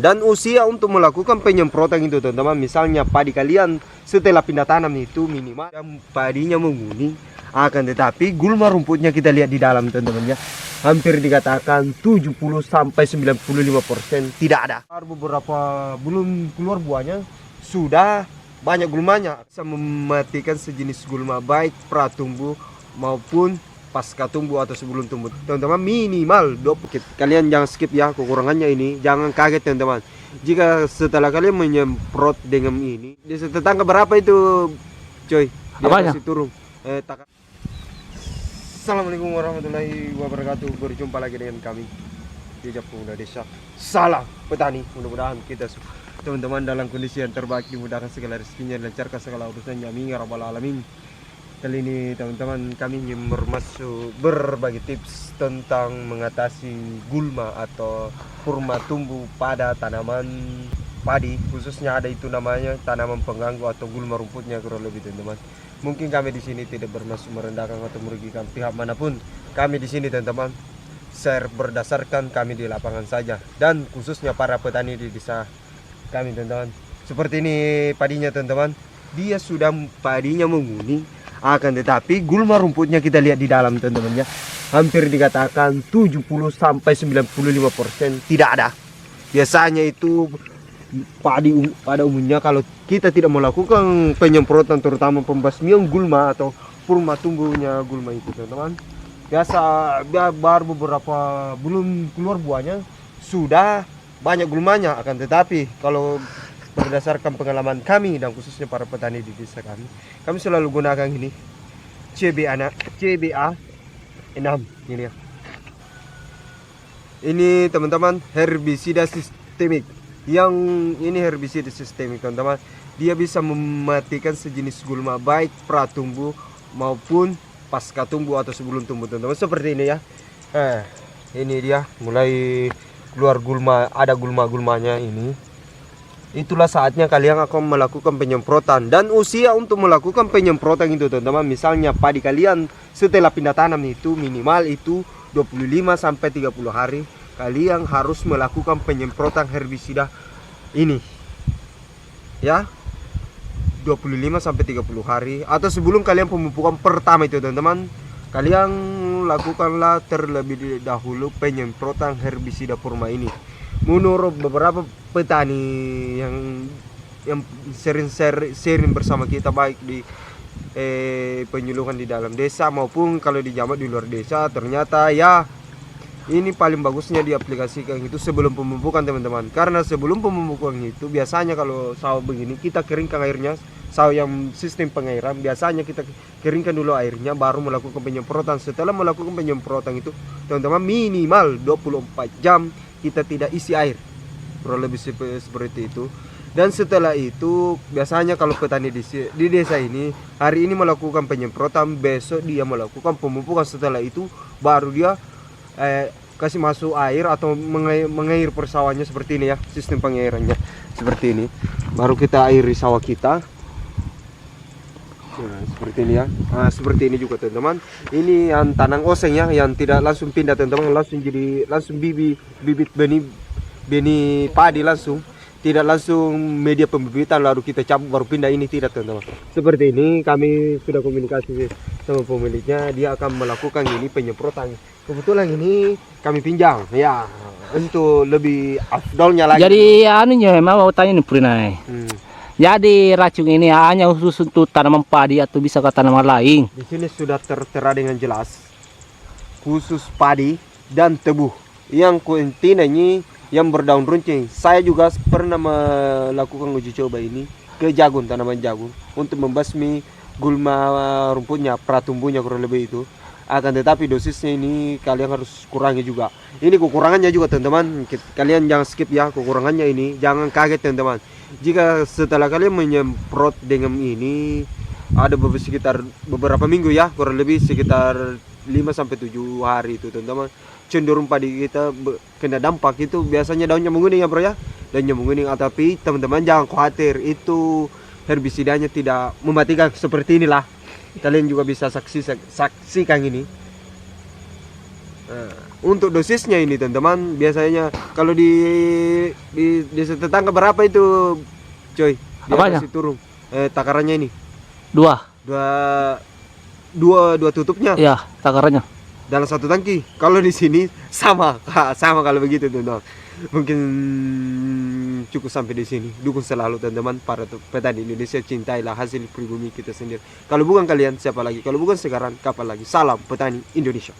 Dan usia untuk melakukan penyemprotan itu teman-teman, misalnya padi kalian setelah pindah tanam itu minimal padinya menguning, akan tetapi gulma rumputnya kita lihat di dalam teman-teman ya, hampir dikatakan 70 sampai 95% tidak ada. Beberapa belum keluar buahnya sudah banyak gulmanya, bisa mematikan sejenis gulma baik pratumbuh maupun pasca tumbuh atau sebelum tumbuh teman-teman. Minimal 20. Kalian jangan skip ya, kekurangannya ini jangan kaget teman-teman jika setelah kalian menyemprot dengan ini. Di tetangga berapa itu coy? Apanya? Turun Assalamualaikum warahmatullahi wabarakatuh. Berjumpa lagi dengan kami di Pemuda Desa Salam Petani. Mudah-mudahan kita teman-teman dalam kondisi yang terbaik, dimudahkan segala rezekinya, dilancarkan segala urusannya, amin ya rabbal alamin. Kali ini teman-teman kami ingin berbagi tips tentang mengatasi gulma atau kurma tumbuh pada tanaman padi, khususnya ada itu namanya tanaman pengganggu atau gulma rumputnya kurang lebih teman-teman. Mungkin kami di sini tidak bermaksud merendahkan atau merugikan pihak manapun. Kami di sini teman-teman share berdasarkan kami di lapangan saja, dan khususnya para petani di desa kami teman-teman. Seperti ini padinya teman-teman, dia sudah padinya menguning, akan tetapi gulma rumputnya kita lihat di dalam teman-teman ya, hampir dikatakan 70 sampai 95% tidak ada. Biasanya itu pada umumnya kalau kita tidak melakukan penyemprotan, terutama pembasmian gulma atau kurma tumbuhnya gulma itu teman-teman, biasa baru beberapa belum keluar buahnya sudah banyak gulmanya. Akan tetapi kalau berdasarkan pengalaman kami dan khususnya para petani di desa kami selalu gunakan ini CBA 6 ini ya. Ini teman-teman herbisida sistemik. Yang ini herbisida sistemik teman-teman, dia bisa mematikan sejenis gulma baik pratumbuh maupun pasca tumbuh atau sebelum tumbuh teman-teman. Seperti ini ya. Ini dia mulai keluar gulma, ada gulma-gulmanya ini. Itulah saatnya kalian akan melakukan penyemprotan. Dan usia untuk melakukan penyemprotan itu teman-teman, misalnya padi kalian setelah pindah tanam itu minimal itu 25 sampai 30 hari kalian harus melakukan penyemprotan herbisida ini ya, 25 sampai 30 hari atau sebelum kalian pemupukan pertama itu teman-teman, kalian lakukanlah terlebih dahulu penyemprotan herbisida kurma ini. Menurut beberapa petani yang sering bersama kita baik di penyuluhan di dalam desa maupun kalau di jamak di luar desa, ternyata ya ini paling bagusnya diaplikasikan itu sebelum pemupukan teman-teman. Karena sebelum pemupukan itu biasanya kalau sawah begini kita keringkan airnya, sawah yang sistem pengairan biasanya kita keringkan dulu airnya baru melakukan penyemprotan. Setelah melakukan penyemprotan itu teman-teman minimal 24 jam kita tidak isi air, kurang lebih seperti itu. Dan setelah itu biasanya kalau petani di desa ini hari ini melakukan penyemprotan, besok dia melakukan pemupukan. Setelah itu baru dia kasih masuk air atau mengair persawahannya seperti ini ya, sistem pengairannya seperti ini. Baru kita airi sawah kita. Nah, seperti ini ya. Nah, seperti ini juga teman-teman. Ini yang tanam oseng ya, yang tidak langsung pindah teman-teman, langsung bibit benih padi langsung, tidak langsung media pembibitan lalu kita cabut baru pindah, ini tidak teman-teman. Seperti ini kami sudah komunikasi sama pemiliknya, dia akan melakukan ini penyemprotan. Kebetulan ini kami pinjam ya, untuk lebih afdolnya lagi. Jadi anunya mau tanya nih Prinai. Jadi racun ini hanya khusus untuk tanaman padi atau bisa ke tanaman lain? Di sini sudah tertera dengan jelas khusus padi dan tebu. Yang kuintina ini yang berdaun runcing. Saya juga pernah melakukan uji coba ini ke jagung, tanaman jagung, untuk membasmi gulma rumputnya, pratumbuhnya kurang lebih itu. Akan tetapi dosisnya ini kalian harus kurangi juga. Ini kekurangannya juga teman-teman. Kalian jangan skip ya, kekurangannya ini jangan kaget teman-teman. Jika setelah kalian menyemprot dengan ini ada sekitar beberapa minggu ya, kurang lebih sekitar 5 sampai 7 hari itu teman-teman, cenderung padi kita kena dampak itu biasanya daunnya menguning ya bro ya, daunnya menguning. Tapi teman-teman jangan khawatir, itu herbisidanya tidak mematikan seperti inilah. Kalian juga bisa saksikan ini. Untuk dosisnya ini teman-teman, biasanya kalau di desa tetangga berapa itu, coy? Di Apanya? atas itu turun. Takarannya ini. 2. Dua tutupnya Ya, takarannya. dalam satu tangki. Kalau di sini sama, sama kalau begitu teman-teman. Mungkin cukup sampai di sini. Dukung selalu teman-teman para petani Indonesia, cintailah hasil pribumi kita sendiri. Kalau bukan kalian siapa lagi? Kalau bukan sekarang kapan lagi? Salam petani Indonesia.